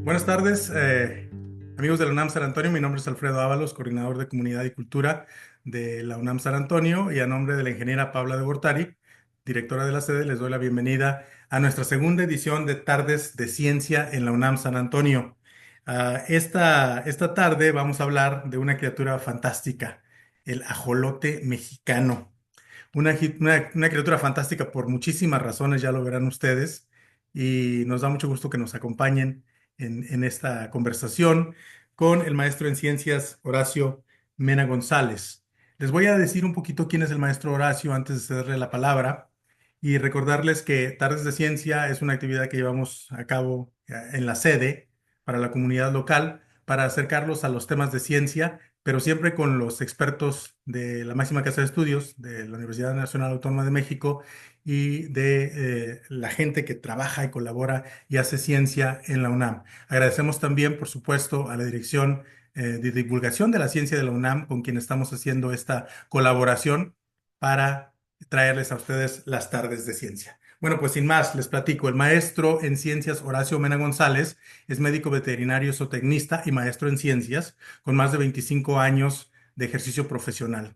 Buenas tardes, amigos de la UNAM San Antonio. Mi nombre es Alfredo Ábalos, coordinador de Comunidad y Cultura de la UNAM San Antonio, y a nombre de la ingeniera Paula de Gortari, directora de la sede, les doy la bienvenida a nuestra segunda edición de Tardes de Ciencia en la UNAM San Antonio. Esta tarde vamos a hablar de una criatura fantástica, el ajolote mexicano. Una criatura fantástica por muchísimas razones, ya lo verán ustedes, y nos da mucho gusto que nos acompañen en esta conversación con el maestro en ciencias Horacio Mena González. Les voy a decir un poquito quién es el maestro Horacio antes de cederle la palabra y recordarles que Tardes de Ciencia es una actividad que llevamos a cabo en la sede para la comunidad local para acercarlos a los temas de ciencia, pero siempre con los expertos de la máxima casa de estudios de la Universidad Nacional Autónoma de México y de la gente que trabaja y colabora y hace ciencia en la UNAM. Agradecemos también, por supuesto, a la Dirección de Divulgación de la Ciencia de la UNAM, con quien estamos haciendo esta colaboración para traerles a ustedes las tardes de ciencia. Bueno, pues sin más, les platico. El maestro en ciencias Horacio Mena González es médico veterinario zootecnista y maestro en ciencias, con más de 25 años de ejercicio profesional.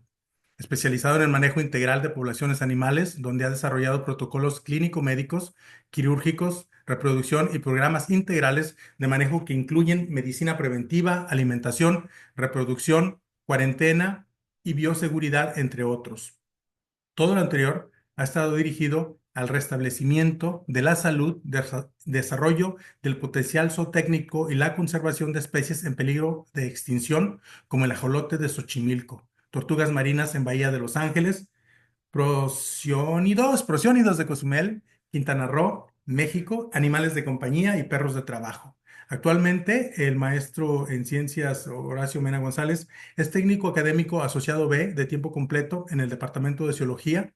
Especializado en el manejo integral de poblaciones animales, donde ha desarrollado protocolos clínico-médicos, quirúrgicos, reproducción y programas integrales de manejo que incluyen medicina preventiva, alimentación, reproducción, cuarentena y bioseguridad, entre otros. Todo lo anterior ha estado dirigido al restablecimiento de la salud, desarrollo del potencial zootécnico y la conservación de especies en peligro de extinción, como el ajolote de Xochimilco, tortugas marinas en Bahía de Los Ángeles, prosiónidos de Cozumel, Quintana Roo, México, animales de compañía y perros de trabajo. Actualmente, el maestro en ciencias Horacio Mena González es técnico académico asociado B de tiempo completo en el Departamento de Zoología,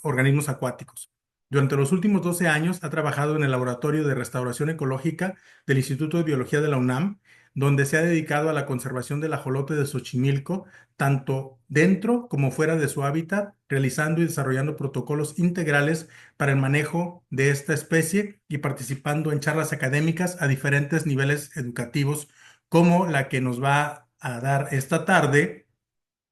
Organismos Acuáticos. Durante los últimos 12 años ha trabajado en el Laboratorio de Restauración Ecológica del Instituto de Biología de la UNAM, donde se ha dedicado a la conservación del ajolote de Xochimilco, tanto dentro como fuera de su hábitat, realizando y desarrollando protocolos integrales para el manejo de esta especie y participando en charlas académicas a diferentes niveles educativos, como la que nos va a dar esta tarde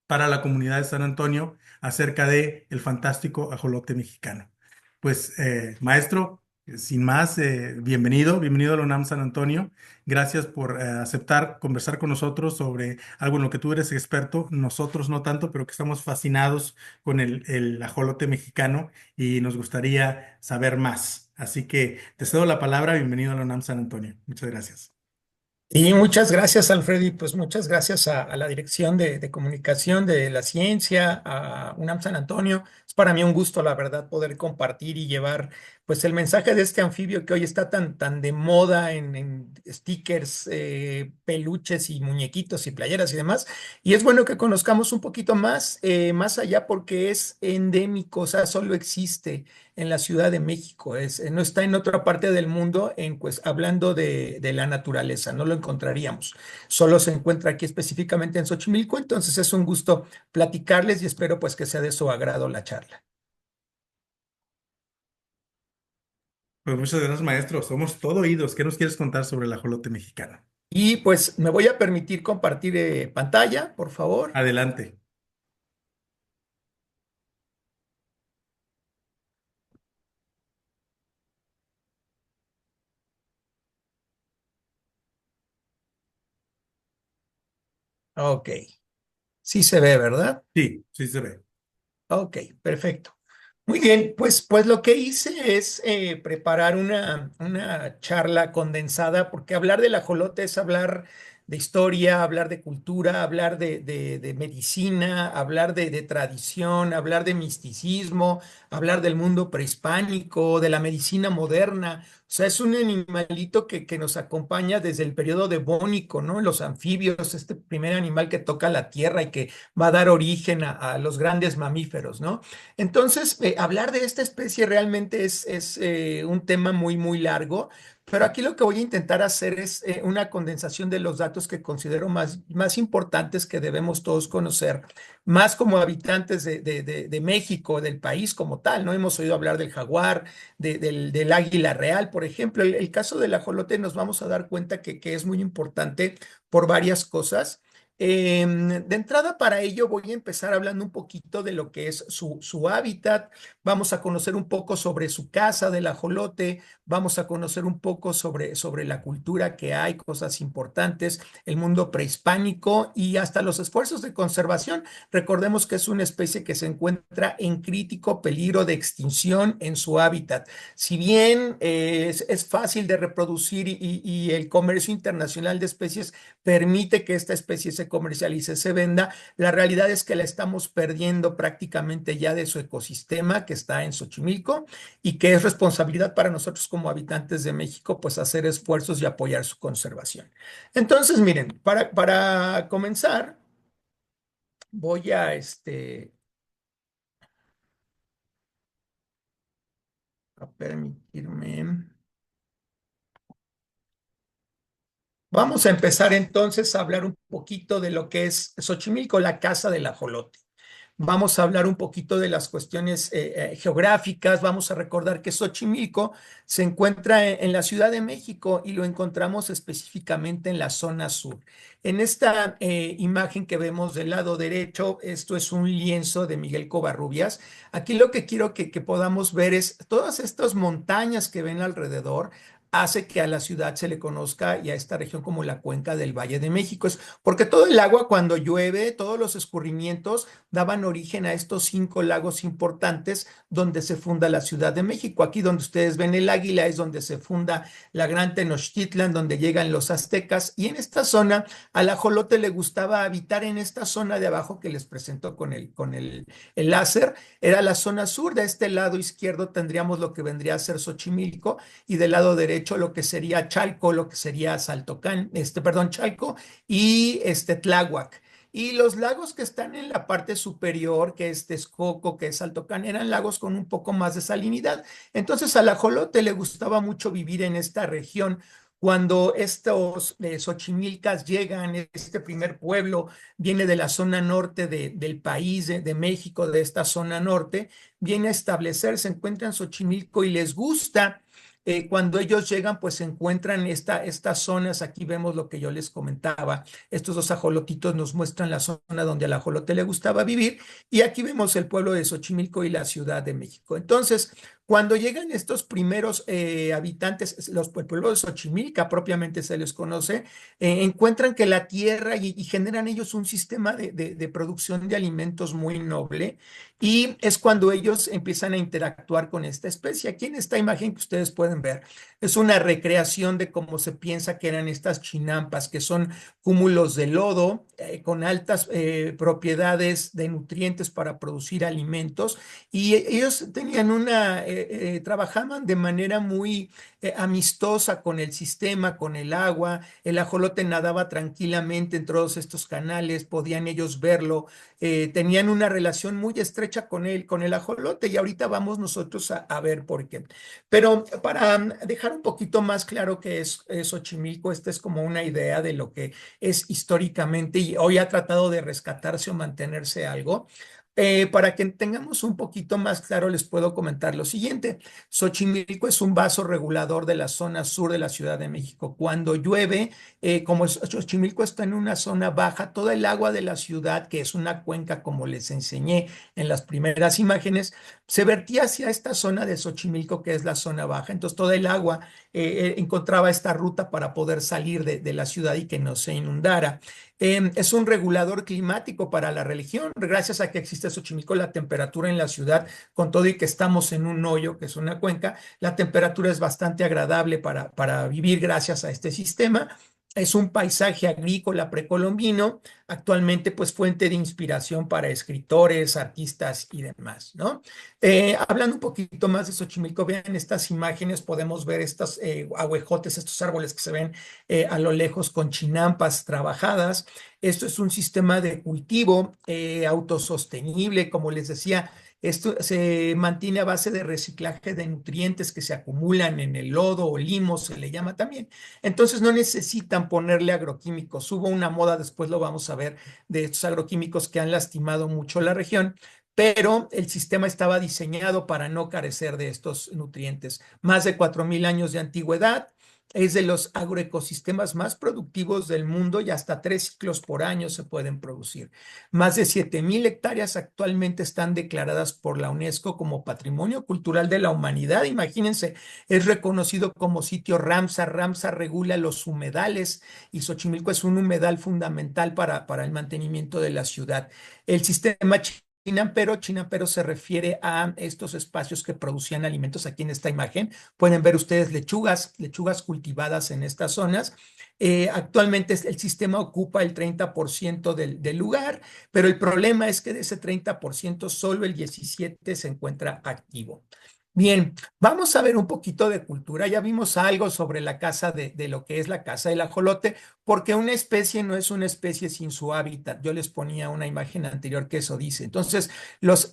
para la comunidad de San Antonio acerca de el fantástico ajolote mexicano. Pues, maestro, sin más, bienvenido a la UNAM San Antonio. Gracias por aceptar conversar con nosotros sobre algo en lo que tú eres experto, nosotros no tanto, pero que estamos fascinados con el ajolote mexicano y nos gustaría saber más. Así que te cedo la palabra. Bienvenido a la UNAM San Antonio. Muchas gracias. Y muchas gracias, Alfredo, y pues muchas gracias a la Dirección de Comunicación de la Ciencia, a UNAM San Antonio. Es para mí un gusto, la verdad, poder compartir y llevar pues el mensaje de este anfibio que hoy está tan de moda en stickers, peluches y muñequitos y playeras y demás. Y es bueno que conozcamos un poquito más, más allá porque es endémico, o sea, solo existe en la Ciudad de México, no está en otra parte del mundo pues, hablando de la naturaleza, no lo encontraríamos. Solo se encuentra aquí específicamente en Xochimilco, entonces es un gusto platicarles y espero pues que sea de su agrado la charla. Pues muchas gracias, maestro. Somos todo oídos. ¿Qué nos quieres contar sobre el ajolote mexicano? Y pues me voy a permitir compartir pantalla, por favor. Adelante. Ok, sí se ve, ¿verdad? Sí, sí se ve. Ok, perfecto. Muy bien, pues lo que hice es preparar una charla condensada, porque hablar del ajolote es hablar de historia, hablar de cultura, hablar de medicina, hablar de tradición, hablar de misticismo, hablar del mundo prehispánico, de la medicina moderna. O sea, es un animalito que nos acompaña desde el periodo devónico, ¿no? Los anfibios, este primer animal que toca la tierra y que va a dar origen a los grandes mamíferos, ¿no? Entonces, hablar de esta especie realmente es un tema muy largo, Pero aquí lo que voy a intentar hacer es una condensación de los datos que considero más importantes que debemos todos conocer, más como habitantes de México, del país como tal, ¿no? Hemos oído hablar del jaguar, del águila real, por ejemplo. El caso del ajolote nos vamos a dar cuenta que es muy importante por varias cosas. De entrada, para ello voy a empezar hablando un poquito de lo que es su hábitat. Vamos a conocer un poco sobre su casa del ajolote. Vamos a conocer un poco sobre la cultura que hay, cosas importantes, el mundo prehispánico y hasta los esfuerzos de conservación. Recordemos que es una especie que se encuentra en crítico peligro de extinción en su hábitat. Si bien es fácil de reproducir y el comercio internacional de especies permite que esta especie se comercialice, se venda, la realidad es que la estamos perdiendo prácticamente ya de su ecosistema que está en Xochimilco y que es responsabilidad para nosotros como habitantes de México, pues hacer esfuerzos y apoyar su conservación. Entonces, miren, para comenzar, voy a permitirme. Vamos a empezar entonces a hablar un poquito de lo que es Xochimilco, la casa del ajolote. Vamos a hablar un poquito de las cuestiones geográficas. Vamos a recordar que Xochimilco se encuentra en la Ciudad de México y lo encontramos específicamente en la zona sur. En esta imagen que vemos del lado derecho, esto es un lienzo de Miguel Covarrubias. Aquí lo que quiero que podamos ver es todas estas montañas que ven alrededor hace que a la ciudad se le conozca y a esta región como la cuenca del Valle de México. Es porque todo el agua cuando llueve, todos los escurrimientos daban origen a estos 5 lagos importantes donde se funda la Ciudad de México. Aquí donde ustedes ven el águila es donde se funda la Gran Tenochtitlan, donde llegan los aztecas. Y en esta zona, al ajolote le gustaba habitar en esta zona de abajo que les presento el láser. Era la zona sur. De este lado izquierdo tendríamos lo que vendría a ser Xochimilco y del lado derecho lo que sería Chalco, lo que sería Saltocán, perdón, Chalco y Tláhuac. Y los lagos que están en la parte superior, que es Texcoco, que es Saltocán, eran lagos con un poco más de salinidad. Entonces al ajolote le gustaba mucho vivir en esta región. Cuando estos Xochimilcas llegan, este primer pueblo viene de la zona norte del país, de México, de esta zona norte, viene a establecerse, se encuentra en Xochimilco y les gusta. Cuando ellos llegan, pues se encuentran estas zonas. Aquí vemos lo que yo les comentaba. Estos dos ajolotitos nos muestran la zona donde al ajolote le gustaba vivir. Y aquí vemos el pueblo de Xochimilco y la Ciudad de México. Entonces, cuando llegan estos primeros habitantes, el pueblo de Xochimilca propiamente se les conoce, encuentran que la tierra y generan ellos un sistema de producción de alimentos muy noble. Y es cuando ellos empiezan a interactuar con esta especie. Aquí en esta imagen que ustedes pueden ver, es una recreación de cómo se piensa que eran estas chinampas, que son cúmulos de lodo con altas propiedades de nutrientes para producir alimentos. Y ellos tenían trabajaban de manera muy amistosa con el sistema, con el agua. El ajolote nadaba tranquilamente en todos estos canales, podían ellos verlo, tenían una relación muy estrecha con el ajolote y ahorita vamos nosotros a ver por qué. Pero para dejar un poquito más claro qué es Xochimilco, esta es como una idea de lo que es históricamente y hoy ha tratado de rescatarse o mantenerse algo. Para que tengamos un poquito más claro, les puedo comentar lo siguiente. Xochimilco es un vaso regulador de la zona sur de la Ciudad de México. Cuando llueve, como Xochimilco está en una zona baja, toda el agua de la ciudad, que es una cuenca como les enseñé en las primeras imágenes, se vertía hacia esta zona de Xochimilco, que es la zona baja. Entonces, toda el agua encontraba esta ruta para poder salir de la ciudad y que no se inundara. Es un regulador climático para la región. Gracias a que existe Xochimilco, la temperatura en la ciudad, con todo y que estamos en un hoyo, que es una cuenca, la temperatura es bastante agradable para vivir gracias a este sistema. Es un paisaje agrícola precolombino, actualmente pues fuente de inspiración para escritores, artistas y demás, ¿no? Hablando un poquito más de Xochimilco, vean estas imágenes, podemos ver estos ahuejotes, estos árboles que se ven a lo lejos con chinampas trabajadas. Esto es un sistema de cultivo autosostenible, como les decía. Esto se mantiene a base de reciclaje de nutrientes que se acumulan en el lodo o limo, se le llama también. Entonces no necesitan ponerle agroquímicos. Hubo una moda, después lo vamos a ver, de estos agroquímicos que han lastimado mucho la región, pero el sistema estaba diseñado para no carecer de estos nutrientes. Más de 4000 años de antigüedad, es de los agroecosistemas más productivos del mundo y hasta 3 ciclos por año se pueden producir. Más de 7000 hectáreas actualmente están declaradas por la UNESCO como Patrimonio Cultural de la Humanidad. Imagínense, es reconocido como sitio Ramsar. Ramsar regula los humedales y Xochimilco es un humedal fundamental para el mantenimiento de la ciudad. El sistema Chinampero se refiere a estos espacios que producían alimentos aquí en esta imagen. Pueden ver ustedes lechugas cultivadas en estas zonas. Actualmente el sistema ocupa el 30% del lugar, pero el problema es que de ese 30% solo el 17% se encuentra activo. Bien, vamos a ver un poquito de cultura. Ya vimos algo sobre la casa de lo que es la casa del ajolote, porque una especie no es una especie sin su hábitat. Yo les ponía una imagen anterior que eso dice. Entonces,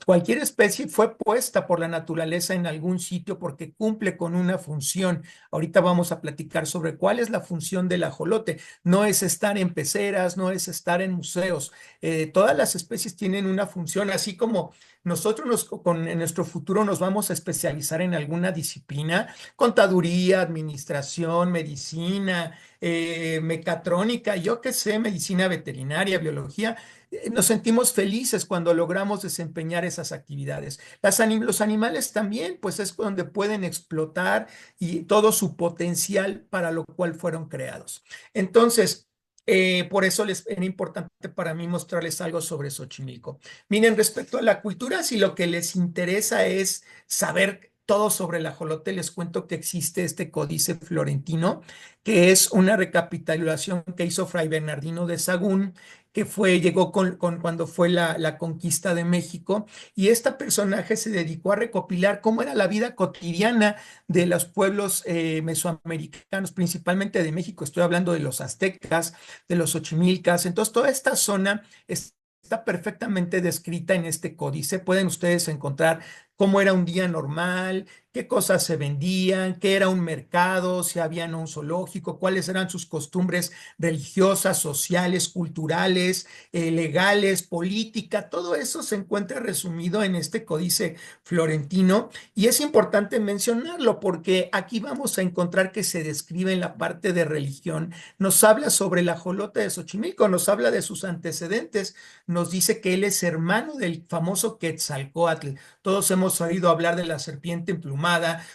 cualquier especie fue puesta por la naturaleza en algún sitio porque cumple con una función. Ahorita vamos a platicar sobre cuál es la función del ajolote. No es estar en peceras, no es estar en museos. Todas las especies tienen una función, así como nosotros en nuestro futuro nos vamos a especializar en alguna disciplina, contaduría, administración, medicina, mecatrónica, yo qué sé, medicina veterinaria, biología. Nos sentimos felices cuando logramos desempeñar esas actividades. Los animales también, pues es donde pueden explotar y todo su potencial para lo cual fueron creados. Entonces, por eso era importante para mí mostrarles algo sobre Xochimilco. Miren, respecto a la cultura, si lo que les interesa es saber todo sobre el ajolote, les cuento que existe este códice florentino, que es una recapitulación que hizo Fray Bernardino de Sahagún, que llegó cuando fue la conquista de México, y este personaje se dedicó a recopilar cómo era la vida cotidiana de los pueblos mesoamericanos, principalmente de México. Estoy hablando de los aztecas, de los Xochimilcas. Entonces, toda esta zona está perfectamente descrita en este códice. Pueden ustedes encontrar cómo era un día normal, qué cosas se vendían, qué era un mercado, si había un zoológico, cuáles eran sus costumbres religiosas, sociales, culturales, legales, política. Todo eso se encuentra resumido en este códice florentino y es importante mencionarlo porque aquí vamos a encontrar que se describe en la parte de religión. Nos habla sobre el ajolote de Xochimilco, nos habla de sus antecedentes, nos dice que él es hermano del famoso Quetzalcóatl. Todos hemos oído hablar de la serpiente emplumada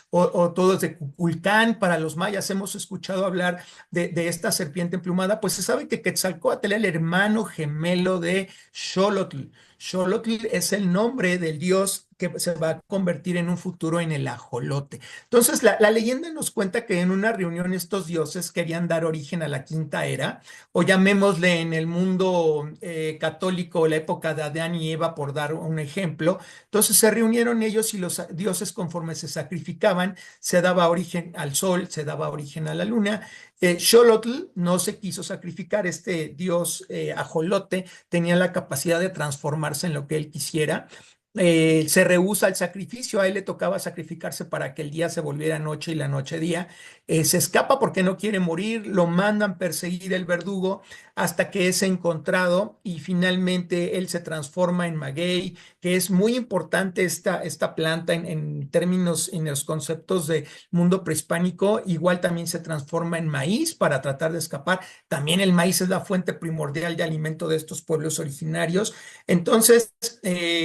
o todos de Cuculcán. Para los mayas hemos escuchado hablar de esta serpiente emplumada. Pues se sabe que Quetzalcóatl era el hermano gemelo de Xolotl. Xolotl es el nombre del dios que se va a convertir en un futuro en el ajolote. Entonces, la leyenda nos cuenta que en una reunión estos dioses querían dar origen a la quinta era, o llamémosle en el mundo católico la época de Adán y Eva, por dar un ejemplo. Entonces se reunieron ellos y los dioses, conforme se sacrificaban, se daba origen al sol, se daba origen a la luna. Xolotl no se quiso sacrificar. Este dios ajolote tenía la capacidad de transformarse en lo que él quisiera. Se rehúsa al sacrificio. A él le tocaba sacrificarse para que el día se volviera noche y la noche día. Se escapa porque no quiere morir, lo mandan perseguir el verdugo hasta que es encontrado y finalmente él se transforma en maguey, que es muy importante esta planta en términos, en los conceptos de mundo prehispánico. Igual también se transforma en maíz para tratar de escapar. También el maíz es la fuente primordial de alimento de estos pueblos originarios. Entonces,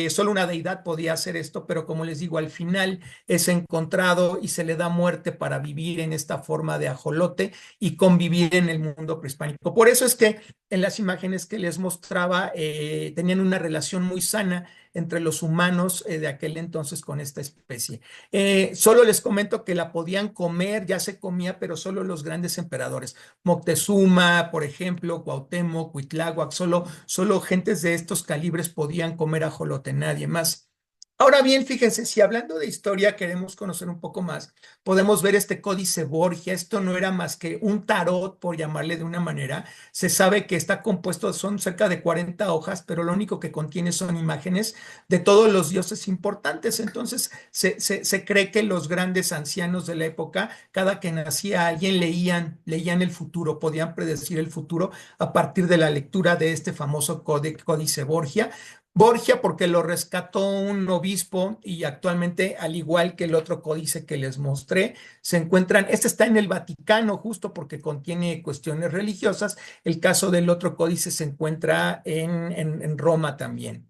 solo una deidad podía hacer esto, pero como les digo, al final es encontrado y se le da muerte para vivir en esta forma de ajolote y convivir en el mundo prehispánico. Por eso es que en las imágenes que les mostraba tenían una relación muy sana entre los humanos de aquel entonces con esta especie. Solo les comento que la podían comer, ya se comía, pero solo los grandes emperadores. Moctezuma, por ejemplo, Cuauhtémoc, Cuitláhuac, solo gentes de estos calibres podían comer ajolote, nadie más. Ahora bien, fíjense, si hablando de historia queremos conocer un poco más, podemos ver este códice Borgia. Esto no era más que un tarot, por llamarle de una manera. Se sabe que está compuesto, son cerca de 40 hojas, pero lo único que contiene son imágenes de todos los dioses importantes. Entonces, se cree que los grandes ancianos de la época, cada que nacía alguien, leían el futuro, podían predecir el futuro a partir de la lectura de este famoso códice Borgia. Borgia porque lo rescató un obispo y actualmente, al igual que el otro códice que les mostré, se encuentran, este está en el Vaticano justo porque contiene cuestiones religiosas, el caso del otro códice se encuentra en Roma también.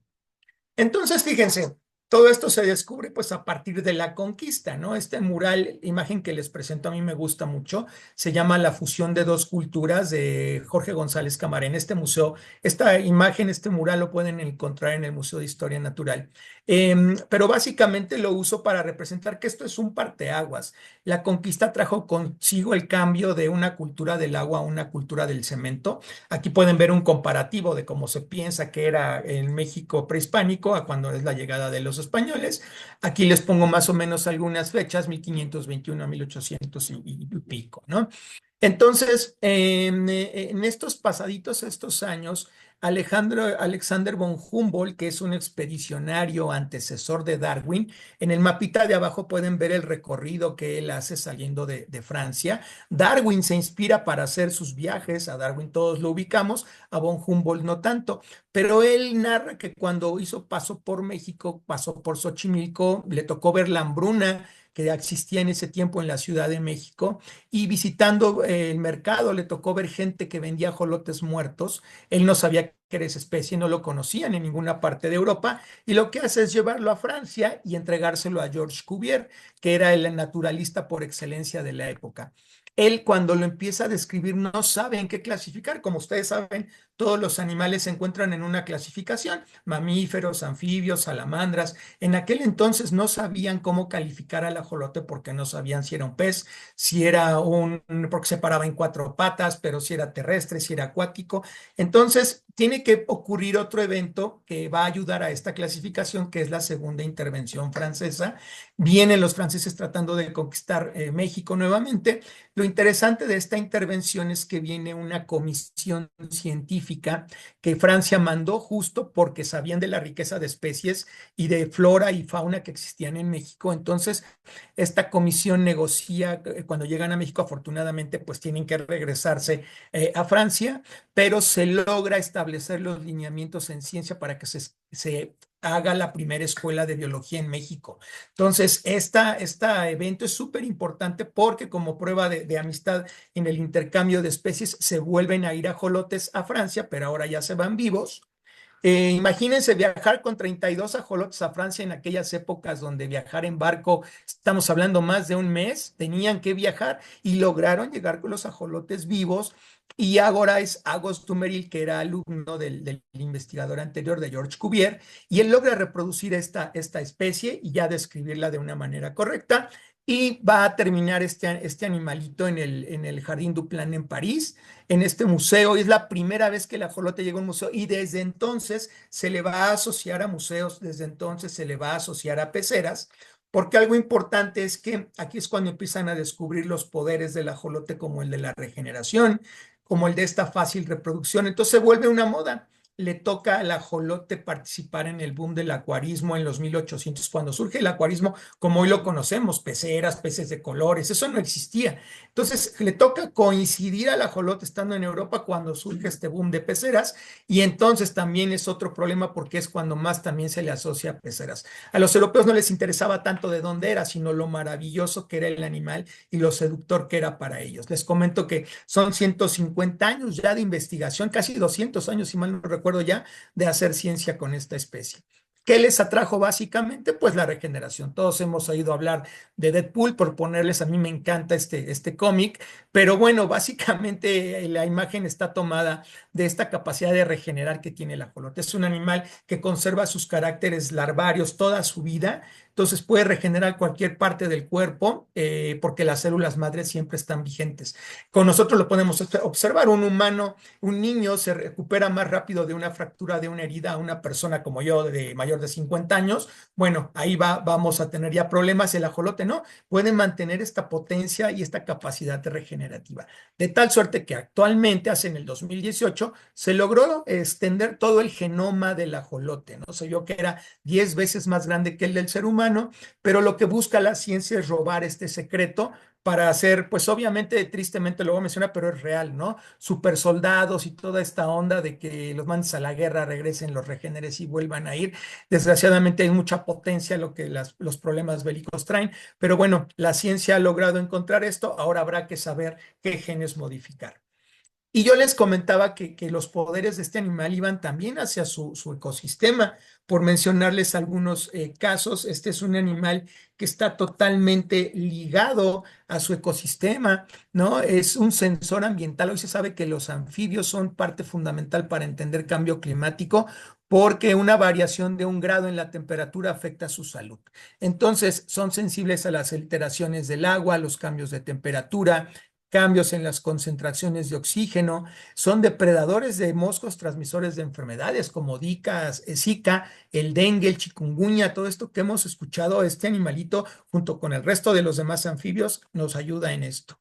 Entonces, fíjense, todo esto se descubre pues a partir de la conquista, ¿no? Este mural, imagen que les presento a mí me gusta mucho, se llama La fusión de dos culturas de Jorge González Camarena. Este museo, esta imagen, este mural lo pueden encontrar en el Museo de Historia Natural. Pero básicamente lo uso para representar que esto es un parteaguas. La conquista trajo consigo el cambio de una cultura del agua a una cultura del cemento. Aquí pueden ver un comparativo de cómo se piensa que era el México prehispánico a cuando es la llegada de los españoles. Aquí les pongo más o menos algunas fechas, 1521 a 1800 y pico, ¿no? Entonces, en estos pasaditos, estos años, Alexander von Humboldt, que es un expedicionario antecesor de Darwin, en el mapita de abajo pueden ver el recorrido que él hace saliendo de Francia. Darwin se inspira para hacer sus viajes, a Darwin todos lo ubicamos, a von Humboldt no tanto, pero él narra que cuando hizo paso por México, pasó por Xochimilco, le tocó ver la hambruna que existía en ese tiempo en la Ciudad de México y visitando el mercado le tocó ver gente que vendía ajolotes muertos. Él no sabía que era esa especie, no lo conocían en ninguna parte de Europa y lo que hace es llevarlo a Francia y entregárselo a Georges Cuvier, que era el naturalista por excelencia de la época. Él cuando lo empieza a describir no sabe en qué clasificar. Como ustedes saben, todos los animales se encuentran en una clasificación, mamíferos, anfibios, salamandras. En aquel entonces no sabían cómo calificar al ajolote porque no sabían si era un pez, si era porque se paraba en cuatro patas, pero si era terrestre, si era acuático. Entonces, tiene que ocurrir otro evento que va a ayudar a esta clasificación, que es la segunda intervención francesa. Vienen los franceses tratando de conquistar México nuevamente. Lo interesante de esta intervención es que viene una comisión científica que Francia mandó justo porque sabían de la riqueza de especies y de flora y fauna que existían en México. Entonces, esta comisión negocia, cuando llegan a México, afortunadamente, pues tienen que regresarse a Francia, pero se logra establecer los lineamientos en ciencia para que se haga la primera escuela de biología en México. Entonces, este evento es súper importante porque como prueba de amistad en el intercambio de especies se vuelven a ir ajolotes a Francia, pero ahora ya se van vivos. Imagínense viajar con 32 ajolotes a Francia en aquellas épocas donde viajar en barco, estamos hablando más de un mes, tenían que viajar y lograron llegar con los ajolotes vivos. Y ahora es Agos Dumeril, que era alumno del investigador anterior de Georges Cuvier, y él logra reproducir esta especie y ya describirla de una manera correcta. Y va a terminar este animalito en el Jardín du Plan en París en este museo. Y es la primera vez que el ajolote llega a un museo y desde entonces se le va a asociar a museos, desde entonces se le va a asociar a peceras, porque algo importante es que aquí es cuando empiezan a descubrir los poderes del ajolote como el de la regeneración, como el de esta fácil reproducción. Entonces se vuelve una moda. Le toca al ajolote participar en el boom del acuarismo en los 1800, cuando surge el acuarismo como hoy lo conocemos, peceras, peces de colores, eso no existía. Entonces le toca coincidir al ajolote estando en Europa cuando surge este boom de peceras y entonces también es otro problema porque es cuando más también se le asocia a peceras. A los europeos no les interesaba tanto de dónde era, sino lo maravilloso que era el animal y lo seductor que era para ellos. Les comento que son 150 años ya de investigación, casi 200 años, si mal no recuerdo ya, de hacer ciencia con esta especie. ¿Qué les atrajo básicamente? Pues la regeneración. Todos hemos oído hablar de Deadpool, por ponerles, a mí me encanta este cómic, pero bueno, básicamente la imagen está tomada de esta capacidad de regenerar que tiene el ajolote. Es un animal que conserva sus caracteres larvarios toda su vida. Entonces puede regenerar cualquier parte del cuerpo porque las células madres siempre están vigentes. Con nosotros lo podemos observar. Un humano, un niño se recupera más rápido de una fractura de una herida a una persona como yo de mayor de 50 años. Bueno, ahí vamos a tener ya problemas. El ajolote no puede mantener esta potencia y esta capacidad regenerativa. De tal suerte que actualmente, hace en el 2018, se logró extender todo el genoma del ajolote, ¿no? Se vio que era 10 veces más grande que el del ser humano, pero lo que busca la ciencia es robar este secreto para hacer, pues obviamente, tristemente lo voy a mencionar, pero es real, ¿no? Super soldados y toda esta onda de que los mandes a la guerra, regresen, los regeneres y vuelvan a ir. Desgraciadamente hay mucha potencia lo que los problemas bélicos traen, pero bueno, la ciencia ha logrado encontrar esto, ahora habrá que saber qué genes modificar. Y yo les comentaba que los poderes de este animal iban también hacia su ecosistema. Por mencionarles algunos casos, este es un animal que está totalmente ligado a su ecosistema, ¿no? Es un sensor ambiental. Hoy se sabe que los anfibios son parte fundamental para entender cambio climático porque una variación de 1 grado en la temperatura afecta su salud. Entonces, son sensibles a las alteraciones del agua, a los cambios de temperatura, cambios en las concentraciones de oxígeno, son depredadores de moscos transmisores de enfermedades como Zika, el dengue, el chikungunya, todo esto que hemos escuchado, este animalito junto con el resto de los demás anfibios nos ayuda en esto.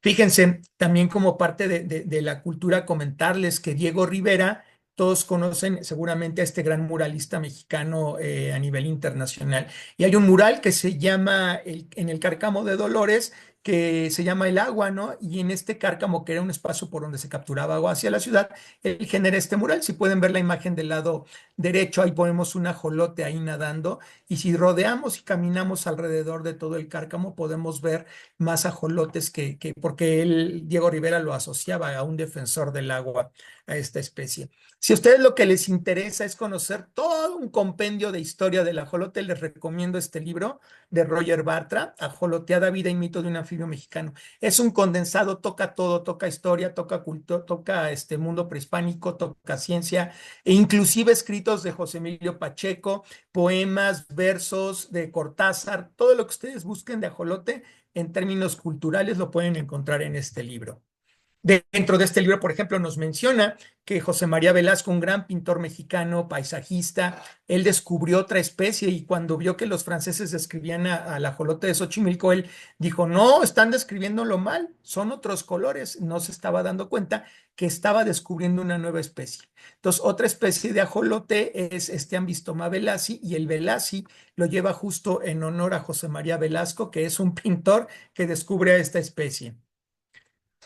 Fíjense, también como parte de la cultura, comentarles que Diego Rivera, todos conocen seguramente a este gran muralista mexicano a nivel internacional. Y hay un mural que se llama en el Cárcamo de Dolores, que se llama El Agua, ¿no? Y en este cárcamo, que era un espacio por donde se capturaba agua hacia la ciudad, él genera este mural. Si pueden ver la imagen del lado derecho, ahí ponemos un ajolote ahí nadando. Y si rodeamos y caminamos alrededor de todo el cárcamo, podemos ver más ajolotes porque él, Diego Rivera, lo asociaba a un defensor del agua, a esta especie. Si a ustedes lo que les interesa es conocer todo un compendio de historia del ajolote, les recomiendo este libro de Roger Bartra, Ajoloteada, vida y mito de un anfibio mexicano. Es un condensado, toca todo, toca historia, toca cultura, toca este mundo prehispánico, toca ciencia, e inclusive escritos de José Emilio Pacheco, poemas, versos de Cortázar, todo lo que ustedes busquen de ajolote en términos culturales lo pueden encontrar en este libro. Dentro de este libro, por ejemplo, nos menciona que José María Velasco, un gran pintor mexicano, paisajista, él descubrió otra especie y cuando vio que los franceses describían al ajolote de Xochimilco, él dijo, no, están describiéndolo mal, son otros colores. No se estaba dando cuenta que estaba descubriendo una nueva especie. Entonces, otra especie de ajolote es este Ambistoma velassi y el velassi lo lleva justo en honor a José María Velasco, que es un pintor que descubre a esta especie.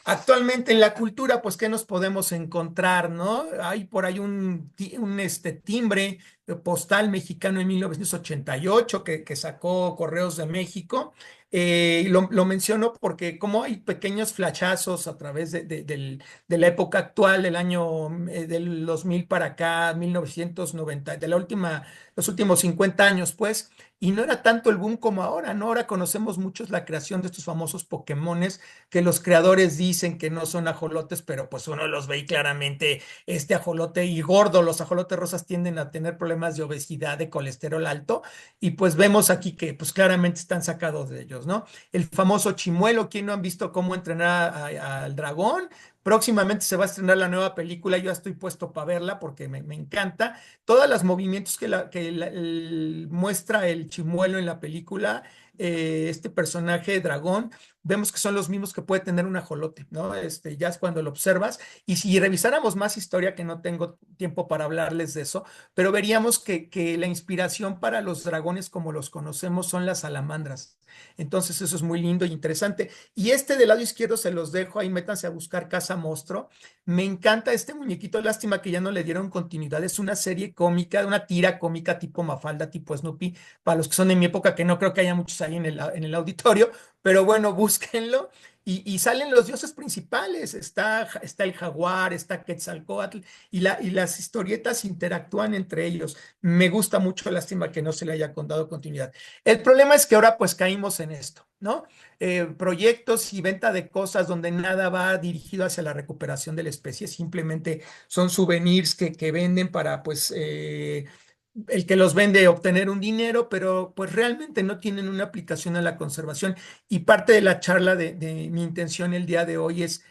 Actualmente en la cultura, pues, ¿qué nos podemos encontrar, no? Hay por ahí un timbre postal mexicano en 1988 que sacó Correos de México. Y lo menciono porque como hay pequeños flashazos a través de la época actual, del año del 2000 para acá, 1990, los últimos 50 años, pues, y no era tanto el boom como ahora, ¿no? Ahora conocemos muchos la creación de estos famosos Pokémones que los creadores dicen que no son ajolotes, pero pues uno los ve y claramente este ajolote y gordo, los ajolotes rosas tienden a tener problemas de obesidad, de colesterol alto, y pues vemos aquí que pues claramente están sacados de ellos, ¿no? El famoso chimuelo, ¿quién no han visto cómo entrenar al dragón? Próximamente se va a estrenar la nueva película, yo ya estoy puesto para verla porque me encanta. Todos los movimientos que muestra el chimuelo en la película, este personaje dragón, vemos que son los mismos que puede tener un ajolote, ¿no? Ya es cuando lo observas. Y si revisáramos más historia, que no tengo tiempo para hablarles de eso, pero veríamos que la inspiración para los dragones como los conocemos son las salamandras. Entonces eso es muy lindo y interesante. Y este del lado izquierdo se los dejo, ahí métanse a buscar Casa Monstruo. Me encanta este muñequito, lástima que ya no le dieron continuidad. Es una serie cómica, una tira cómica tipo Mafalda, tipo Snoopy, para los que son de mi época, que no creo que haya muchos ahí en el auditorio, pero bueno, búsquenlo. Y salen los dioses principales, está el jaguar, está Quetzalcóatl, y las historietas interactúan entre ellos. Me gusta mucho, lástima que no se le haya dado continuidad. El problema es que ahora pues caímos en esto, ¿no? Proyectos y venta de cosas donde nada va dirigido hacia la recuperación de la especie, simplemente son souvenirs que venden para pues el que los vende obtener un dinero, pero pues realmente no tienen una aplicación a la conservación. Y parte de la charla de mi intención el día de hoy es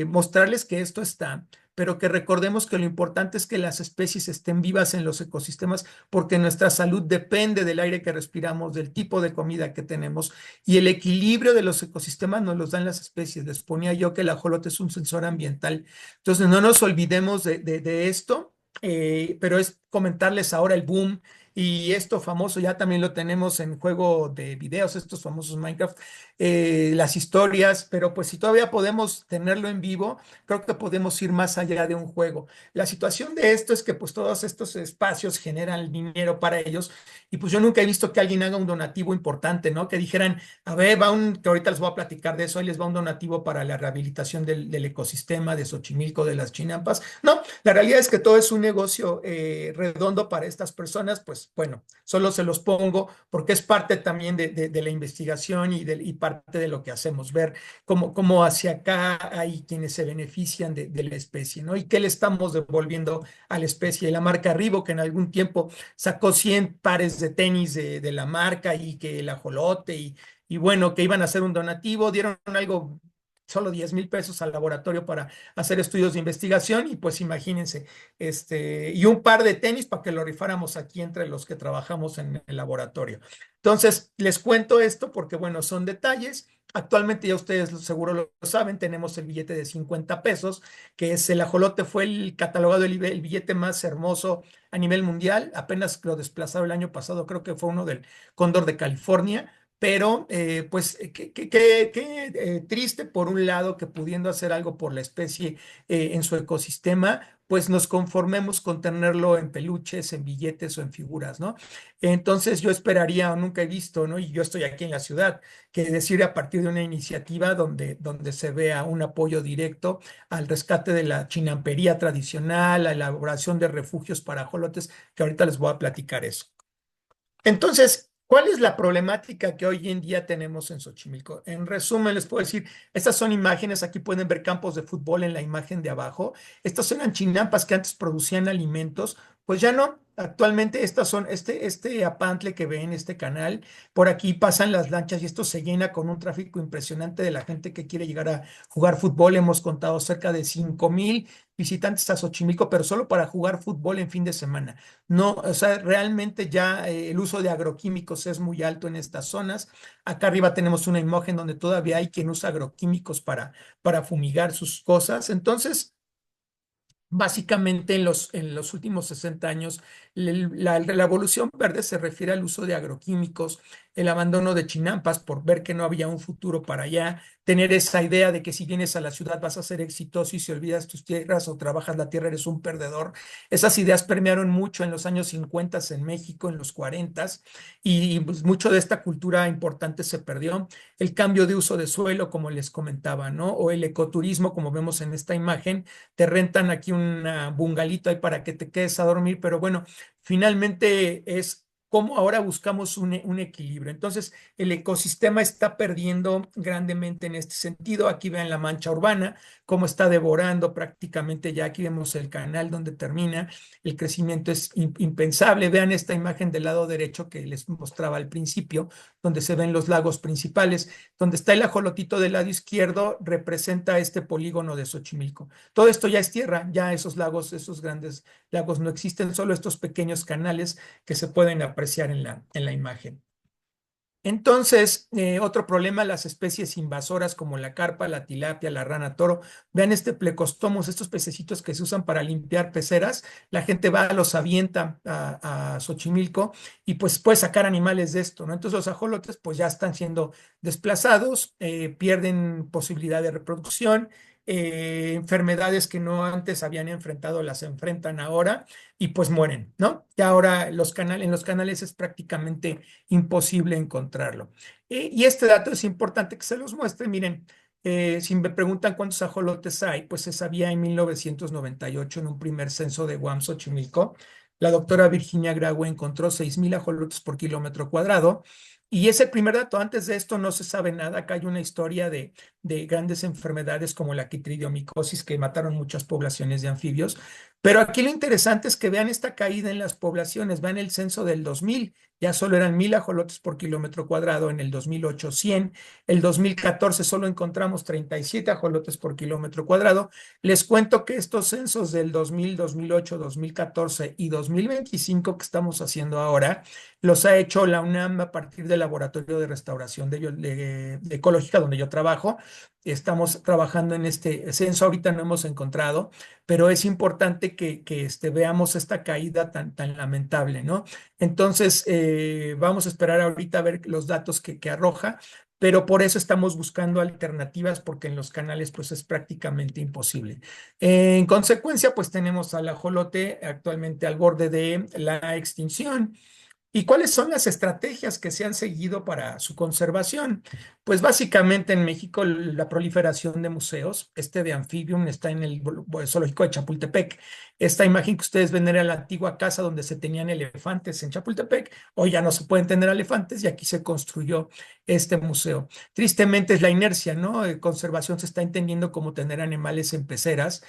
mostrarles que esto está, pero que recordemos que lo importante es que las especies estén vivas en los ecosistemas, porque nuestra salud depende del aire que respiramos, del tipo de comida que tenemos, y el equilibrio de los ecosistemas nos los dan las especies. Les ponía yo que el ajolote es un sensor ambiental. Entonces, no nos olvidemos de esto, pero es comentarles ahora el boom y esto famoso, ya también lo tenemos en juego de videos, estos famosos Minecraft, las historias, pero pues si todavía podemos tenerlo en vivo, creo que podemos ir más allá de un juego. La situación de esto es que pues todos estos espacios generan dinero para ellos y pues yo nunca he visto que alguien haga un donativo importante, ¿no? Que dijeran, a ver, que ahorita les voy a platicar de eso, ahí les va un donativo para la rehabilitación del ecosistema de Xochimilco, de las Chinampas. No, la realidad es que todo es un negocio redondo para estas personas, pues bueno, solo se los pongo porque es parte también de la investigación y parte de lo que hacemos, ver cómo hacia acá hay quienes se benefician de la especie, ¿no? Y qué le estamos devolviendo a la especie. La marca Reebok, que en algún tiempo sacó 100 pares de tenis de la marca y que el ajolote y bueno, que iban a hacer un donativo, dieron algo, solo 10,000 pesos al laboratorio para hacer estudios de investigación y pues imagínense, y un par de tenis para que lo rifáramos aquí entre los que trabajamos en el laboratorio. Entonces, les cuento esto porque, bueno, son detalles. Actualmente ya ustedes seguro lo saben, tenemos el billete de 50 pesos, que es el ajolote, fue el catalogado el billete más hermoso a nivel mundial. Apenas lo desplazaron el año pasado, creo que fue uno del Cóndor de California. Pero, pues, qué triste por un lado que pudiendo hacer algo por la especie en su ecosistema, pues nos conformemos con tenerlo en peluches, en billetes o en figuras, ¿no? Entonces yo esperaría, o nunca he visto, ¿no? Y yo estoy aquí en la ciudad, que decir a partir de una iniciativa donde se vea un apoyo directo al rescate de la chinampería tradicional, a la elaboración de refugios para ajolotes, que ahorita les voy a platicar eso. Entonces, ¿cuál es la problemática que hoy en día tenemos en Xochimilco? En resumen, les puedo decir, estas son imágenes, aquí pueden ver campos de fútbol en la imagen de abajo. Estas eran chinampas que antes producían alimentos, pues ya no. Actualmente estas son este apantle que ven, este canal, por aquí pasan las lanchas y esto se llena con un tráfico impresionante de la gente que quiere llegar a jugar fútbol. Hemos contado cerca de 5,000 visitantes a Xochimilco, pero solo para jugar fútbol en fin de semana. No, o sea, realmente ya el uso de agroquímicos es muy alto en estas zonas. Acá arriba tenemos una imagen donde todavía hay quien usa agroquímicos para fumigar sus cosas. Entonces, básicamente, en los últimos 60 años, la evolución verde se refiere al uso de agroquímicos, el abandono de chinampas por ver que no había un futuro para allá, tener esa idea de que si vienes a la ciudad vas a ser exitoso y si olvidas tus tierras o trabajas la tierra eres un perdedor. Esas ideas permearon mucho en los años 50 en México, en los 40, y pues, mucho de esta cultura importante se perdió. El cambio de uso de suelo, como les comentaba, ¿no? O el ecoturismo, como vemos en esta imagen, te rentan aquí un bungalito ahí para que te quedes a dormir, pero bueno, finalmente es como ahora buscamos un equilibrio. Entonces, el ecosistema está perdiendo grandemente en este sentido. Aquí ven la mancha urbana, cómo está devorando prácticamente, ya aquí vemos el canal donde termina, el crecimiento es impensable. Vean esta imagen del lado derecho que les mostraba al principio, donde se ven los lagos principales, donde está el ajolotito del lado izquierdo, representa este polígono de Xochimilco. Todo esto ya es tierra, ya esos lagos, esos grandes lagos no existen, solo estos pequeños canales que se pueden apreciar en la imagen. Entonces, otro problema, las especies invasoras como la carpa, la tilapia, la rana toro. Vean este plecostomos, estos pececitos que se usan para limpiar peceras. La gente va, los avienta a Xochimilco y pues puede sacar animales de esto, ¿no? Entonces los ajolotes pues ya están siendo desplazados, pierden posibilidad de reproducción. Enfermedades que no antes habían enfrentado las enfrentan ahora y pues mueren, ¿no? Y ahora en los canales es prácticamente imposible encontrarlo. Y este dato es importante que se los muestre. Miren, si me preguntan cuántos ajolotes hay, pues se sabía en 1998 en un primer censo de Guam, Xochimilco. La doctora Virginia Graue encontró 6,000 ajolotes por kilómetro cuadrado. Y ese primer dato, antes de esto no se sabe nada. Acá hay una historia de grandes enfermedades como la quitridiomicosis que mataron muchas poblaciones de anfibios, Pero aquí lo interesante es que vean esta caída en las poblaciones, vean el censo del 2000, ya solo eran 1000 ajolotes por kilómetro cuadrado, en el 2008 100, el 2014 solo encontramos 37 ajolotes por kilómetro cuadrado. Les cuento que estos censos del 2000, 2008, 2014 y 2025 que estamos haciendo ahora, los ha hecho la UNAM a partir del Laboratorio de Restauración de Ecológica donde yo trabajo. Estamos trabajando en este censo, ahorita no hemos encontrado, pero es importante que veamos esta caída tan lamentable, ¿no? Entonces, vamos a esperar ahorita a ver los datos que arroja, pero por eso estamos buscando alternativas porque en los canales pues es prácticamente imposible. En consecuencia, pues tenemos al ajolote actualmente al borde de la extinción. ¿Y cuáles son las estrategias que se han seguido para su conservación? Pues básicamente en México la proliferación de museos, este de Amphibium está en el zoológico de Chapultepec. Esta imagen que ustedes ven era la antigua casa donde se tenían elefantes en Chapultepec. Hoy ya no se pueden tener elefantes y aquí se construyó este museo. Tristemente es la inercia, ¿no? Conservación se está entendiendo como tener animales en peceras,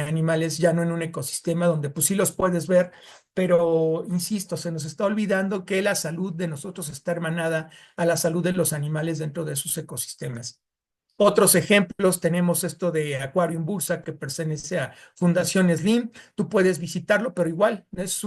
animales ya no en un ecosistema donde pues sí los puedes ver, pero insisto, se nos está olvidando que la salud de nosotros está hermanada a la salud de los animales dentro de sus ecosistemas. Otros ejemplos, tenemos esto de Aquarium Bursa que pertenece a Fundación Slim. Tú puedes visitarlo, pero igual es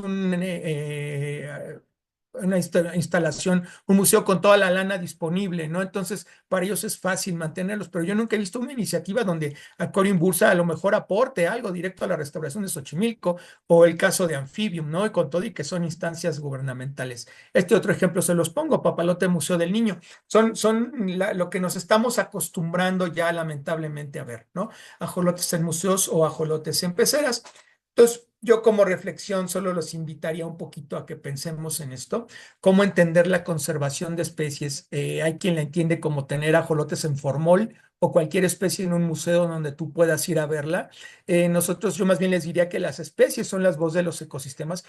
una instalación, un museo con toda la lana disponible, ¿no? Entonces, para ellos es fácil mantenerlos, pero yo nunca he visto una iniciativa donde Aquarium Bursa a lo mejor aporte algo directo a la restauración de Xochimilco o el caso de Amphibium, ¿no? Y con todo y que son instancias gubernamentales. Este otro ejemplo se los pongo, Papalote Museo del Niño. Lo que nos estamos acostumbrando ya lamentablemente a ver, ¿no? Ajolotes en museos o ajolotes en peceras. Entonces, yo como reflexión solo los invitaría un poquito a que pensemos en esto, cómo entender la conservación de especies. Hay quien la entiende como tener ajolotes en formol o cualquier especie en un museo donde tú puedas ir a verla. Yo más bien les diría que las especies son las voces de los ecosistemas.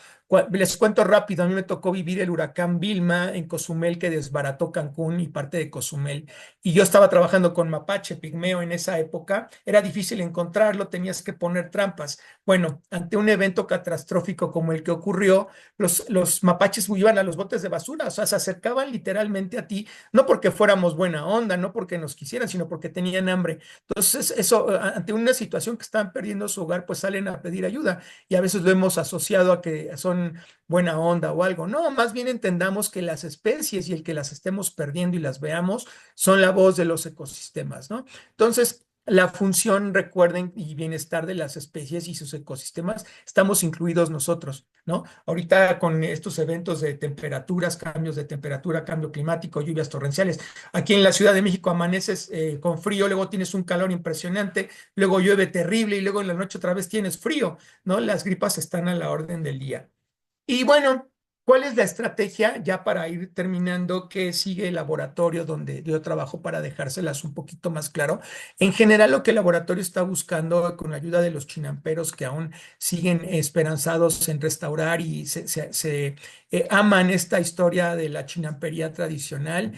Les cuento rápido, a mí me tocó vivir el huracán Vilma en Cozumel que desbarató Cancún y parte de Cozumel. Y yo estaba trabajando con mapache pigmeo en esa época. Era difícil encontrarlo, tenías que poner trampas. Bueno, ante un evento catastrófico como el que ocurrió, los mapaches iban a los botes de basura, o sea, se acercaban literalmente a ti, no porque fuéramos buena onda, no porque nos quisieran, sino porque tenían hambre. Entonces, eso, ante una situación que están perdiendo su hogar, pues salen a pedir ayuda y a veces lo hemos asociado a que son buena onda o algo. No, más bien entendamos que las especies y el que las estemos perdiendo y las veamos son la voz de los ecosistemas, ¿no? Entonces, la función, recuerden, y bienestar de las especies y sus ecosistemas, estamos incluidos nosotros, ¿no? Ahorita con estos eventos de temperaturas, cambios de temperatura, cambio climático, lluvias torrenciales, aquí en la Ciudad de México amaneces con frío, luego tienes un calor impresionante, luego llueve terrible y luego en la noche otra vez tienes frío, ¿no? Las gripas están a la orden del día. Y bueno, ¿cuál es la estrategia ya para ir terminando? ¿Qué sigue el laboratorio donde yo trabajo para dejárselas un poquito más claro? En general, lo que el laboratorio está buscando con la ayuda de los chinamperos que aún siguen esperanzados en restaurar y aman esta historia de la chinampería tradicional,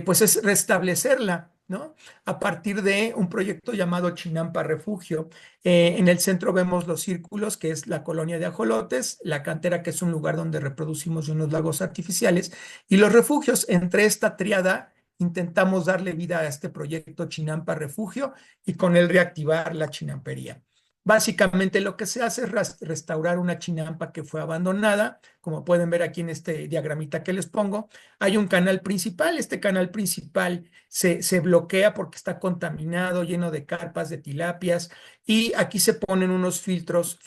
pues es restablecerla, ¿no? A partir de un proyecto llamado Chinampa Refugio. En el centro vemos los círculos, que es la colonia de ajolotes, la cantera, que es un lugar donde reproducimos unos lagos artificiales, y los refugios. Entre esta triada intentamos darle vida a este proyecto Chinampa Refugio y con él reactivar la chinampería. Básicamente lo que se hace es restaurar una chinampa que fue abandonada, como pueden ver aquí en este diagramita que les pongo. Hay un canal principal, este canal principal se bloquea porque está contaminado, lleno de carpas, de tilapias, y aquí se ponen unos filtros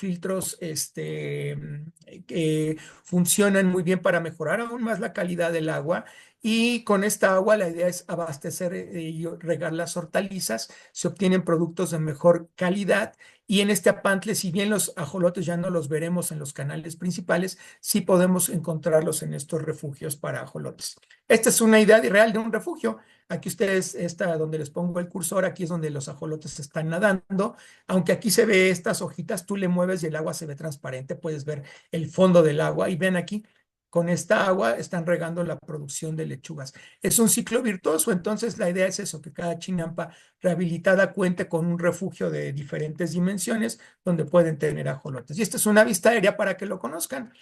que funcionan muy bien para mejorar aún más la calidad del agua. Y con esta agua la idea es abastecer y regar las hortalizas, se obtienen productos de mejor calidad. Y en este apantle, si bien los ajolotes ya no los veremos en los canales principales, sí podemos encontrarlos en estos refugios para ajolotes. Esta es una idea real de un refugio. Aquí ustedes, esta donde les pongo el cursor, aquí es donde los ajolotes están nadando. Aunque aquí se ve estas hojitas, tú le mueves y el agua se ve transparente, puedes ver el fondo del agua. Y ven aquí, con esta agua están regando la producción de lechugas. Es un ciclo virtuoso, entonces la idea es eso, que cada chinampa rehabilitada cuente con un refugio de diferentes dimensiones donde pueden tener ajolotes. Y esta es una vista aérea para que lo conozcan.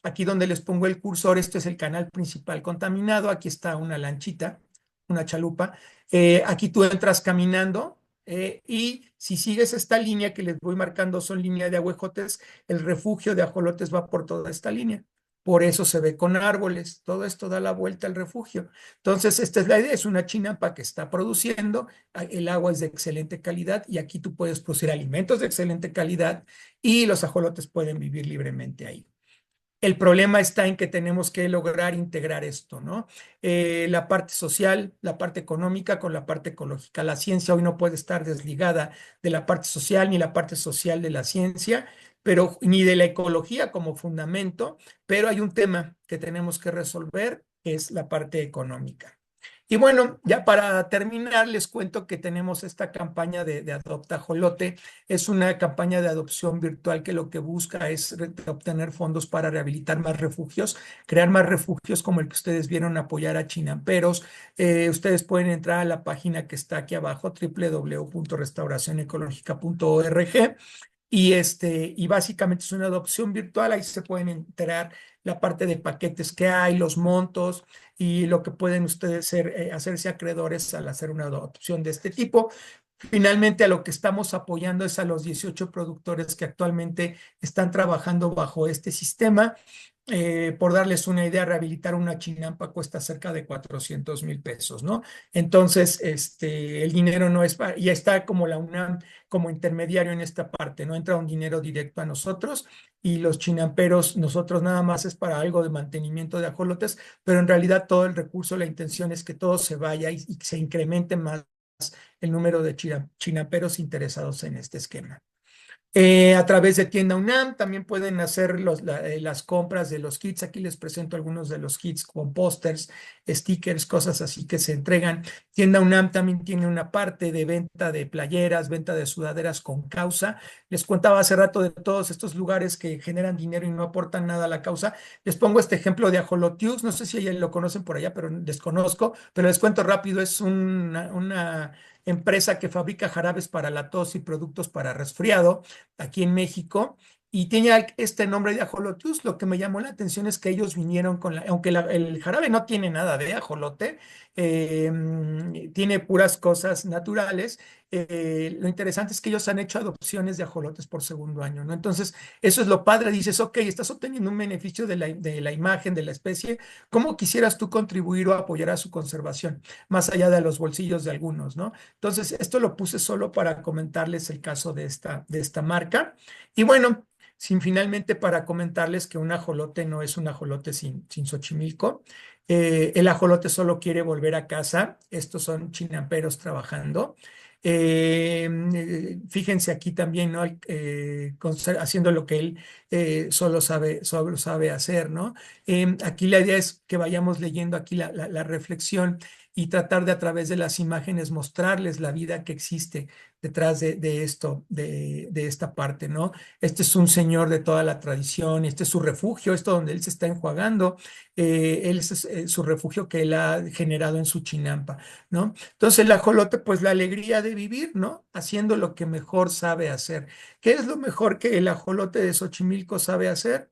Aquí donde les pongo el cursor, este es el canal principal contaminado, aquí está una lanchita, una chalupa. Aquí tú entras caminando y si sigues esta línea que les voy marcando son línea de aguajotes, el refugio de ajolotes va por toda esta línea. Por eso se ve con árboles, todo esto da la vuelta al refugio. Entonces, esta es la idea, es una chinampa que está produciendo, el agua es de excelente calidad y aquí tú puedes producir alimentos de excelente calidad y los ajolotes pueden vivir libremente ahí. El problema está en que tenemos que lograr integrar esto, ¿no? La parte social, la parte económica con la parte ecológica. La ciencia hoy no puede estar desligada de la parte social ni la parte social de la ciencia, pero ni de la ecología como fundamento, pero hay un tema que tenemos que resolver, que es la parte económica. Y bueno, ya para terminar, les cuento que tenemos esta campaña de Adopta Jolote. Es una campaña de adopción virtual que lo que busca es obtener fondos para rehabilitar más refugios, crear más refugios como el que ustedes vieron, apoyar a chinamperos. Ustedes pueden entrar a la página que está aquí abajo, www.restauracionecológica.org. Y básicamente es una adopción virtual, ahí se pueden enterar la parte de paquetes que hay, los montos y lo que pueden ustedes hacerse acreedores al hacer una adopción de este tipo. Finalmente, a lo que estamos apoyando es a los 18 productores que actualmente están trabajando bajo este sistema. Por darles una idea, rehabilitar una chinampa cuesta cerca de 400,000 pesos, ¿no? Entonces, el dinero no es para, y está como la UNAM como intermediario en esta parte, no entra un dinero directo a nosotros y los chinamperos, nosotros nada más es para algo de mantenimiento de ajolotes, pero en realidad todo el recurso, la intención es que todo se vaya y se incremente más el número de chinamperos interesados en este esquema. A través de Tienda UNAM también pueden hacer las compras de los kits. Aquí les presento algunos de los kits con pósters, stickers, cosas así que se entregan. Tienda UNAM también tiene una parte de venta de playeras, venta de sudaderas con causa. Les contaba hace rato de todos estos lugares que generan dinero y no aportan nada a la causa. Les pongo este ejemplo de Ajolotius. No sé si lo conocen por allá, pero desconozco. Pero les cuento rápido, es una empresa que fabrica jarabes para la tos y productos para resfriado aquí en México y tiene este nombre de ajolotus. Lo que me llamó la atención es que ellos vinieron con aunque el jarabe no tiene nada de ajolote, tiene puras cosas naturales. Lo interesante es que ellos han hecho adopciones de ajolotes por segundo año, ¿no? Entonces, eso es lo padre. Dices, ok, estás obteniendo un beneficio de la imagen de la especie. ¿Cómo quisieras tú contribuir o apoyar a su conservación, más allá de los bolsillos de algunos, ¿no? Entonces, esto lo puse solo para comentarles el caso de esta marca. Y bueno, finalmente para comentarles que un ajolote no es un ajolote sin Xochimilco. El ajolote solo quiere volver a casa. Estos son chinamperos trabajando. Fíjense aquí también, ¿no? Haciendo lo que él solo sabe hacer, ¿no? Aquí la idea es que vayamos leyendo aquí la reflexión y tratar de a través de las imágenes mostrarles la vida que existe detrás de esto, de esta parte, ¿no? Este es un señor de toda la tradición, este es su refugio, esto donde él se está enjuagando, él es su refugio que él ha generado en su chinampa, ¿no? Entonces el ajolote, pues la alegría de vivir, ¿no? Haciendo lo que mejor sabe hacer. ¿Qué es lo mejor que el ajolote de Xochimilco sabe hacer?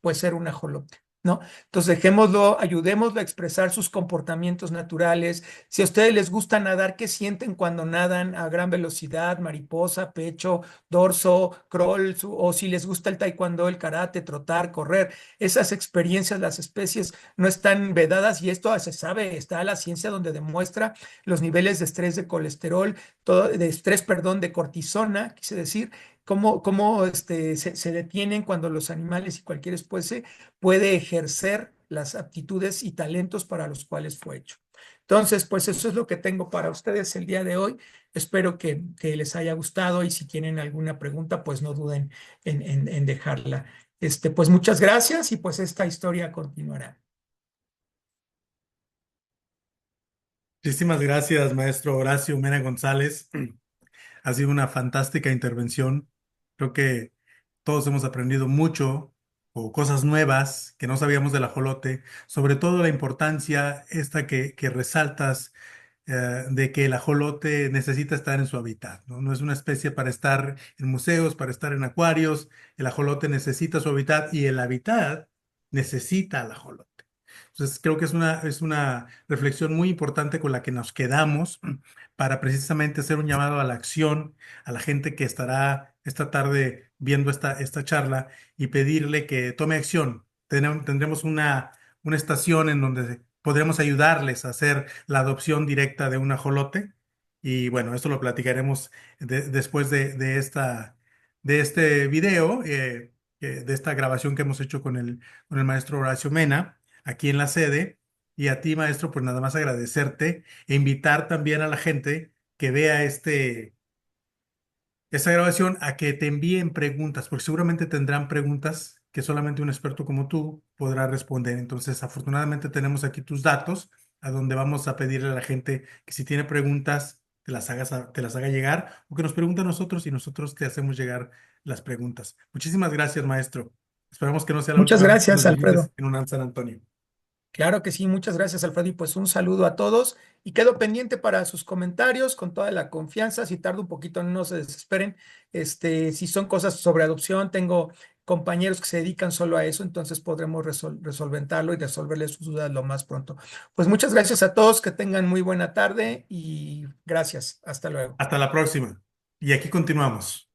Pues ser un ajolote, ¿no? Entonces dejémoslo, ayudémoslo a expresar sus comportamientos naturales. Si a ustedes les gusta nadar, ¿qué sienten cuando nadan a gran velocidad? Mariposa, pecho, dorso, crawl, o si les gusta el taekwondo, el karate, trotar, correr. Esas experiencias, las especies no están vedadas y esto se sabe, está la ciencia donde demuestra los niveles de estrés, de colesterol, de estrés, perdón, de cortisona, quise decir, cómo se detienen cuando los animales y cualquier especie puede ejercer las aptitudes y talentos para los cuales fue hecho. Entonces, pues eso es lo que tengo para ustedes el día de hoy. Espero que les haya gustado y si tienen alguna pregunta, pues no duden en dejarla. Pues muchas gracias y pues esta historia continuará. Muchísimas gracias, maestro Horacio Mena González. Ha sido una fantástica intervención. Creo que todos hemos aprendido mucho o cosas nuevas que no sabíamos del ajolote, sobre todo la importancia esta que resaltas de que el ajolote necesita estar en su hábitat, ¿no? No es una especie para estar en museos, para estar en acuarios. El ajolote necesita su hábitat y el hábitat necesita al ajolote. Entonces, creo que es una reflexión muy importante con la que nos quedamos para precisamente hacer un llamado a la acción a la gente que estará esta tarde viendo esta charla y pedirle que tome acción. Tendremos una estación en donde podremos ayudarles a hacer la adopción directa de un ajolote. Y bueno, esto lo platicaremos después de este video, de esta grabación que hemos hecho con el maestro Horacio Mena aquí en la sede. Y a ti, maestro, pues nada más agradecerte e invitar también a la gente que vea esta grabación a que te envíen preguntas, porque seguramente tendrán preguntas que solamente un experto como tú podrá responder. Entonces, afortunadamente tenemos aquí tus datos, a donde vamos a pedirle a la gente que si tiene preguntas, te las haga llegar o que nos pregunte a nosotros y nosotros te hacemos llegar las preguntas. Muchísimas gracias, maestro. Esperamos que no sea la Muchas última vez que gracias, nos visites Alfredo. en UNAM San Antonio. Claro que sí, muchas gracias, Alfredo. Y pues un saludo a todos y quedo pendiente para sus comentarios con toda la confianza. Si tardo un poquito, no se desesperen. Si son cosas sobre adopción, tengo compañeros que se dedican solo a eso, entonces podremos resolventarlo y resolverles sus dudas lo más pronto. Pues muchas gracias a todos, que tengan muy buena tarde y gracias. Hasta luego. Hasta la próxima. Y aquí continuamos.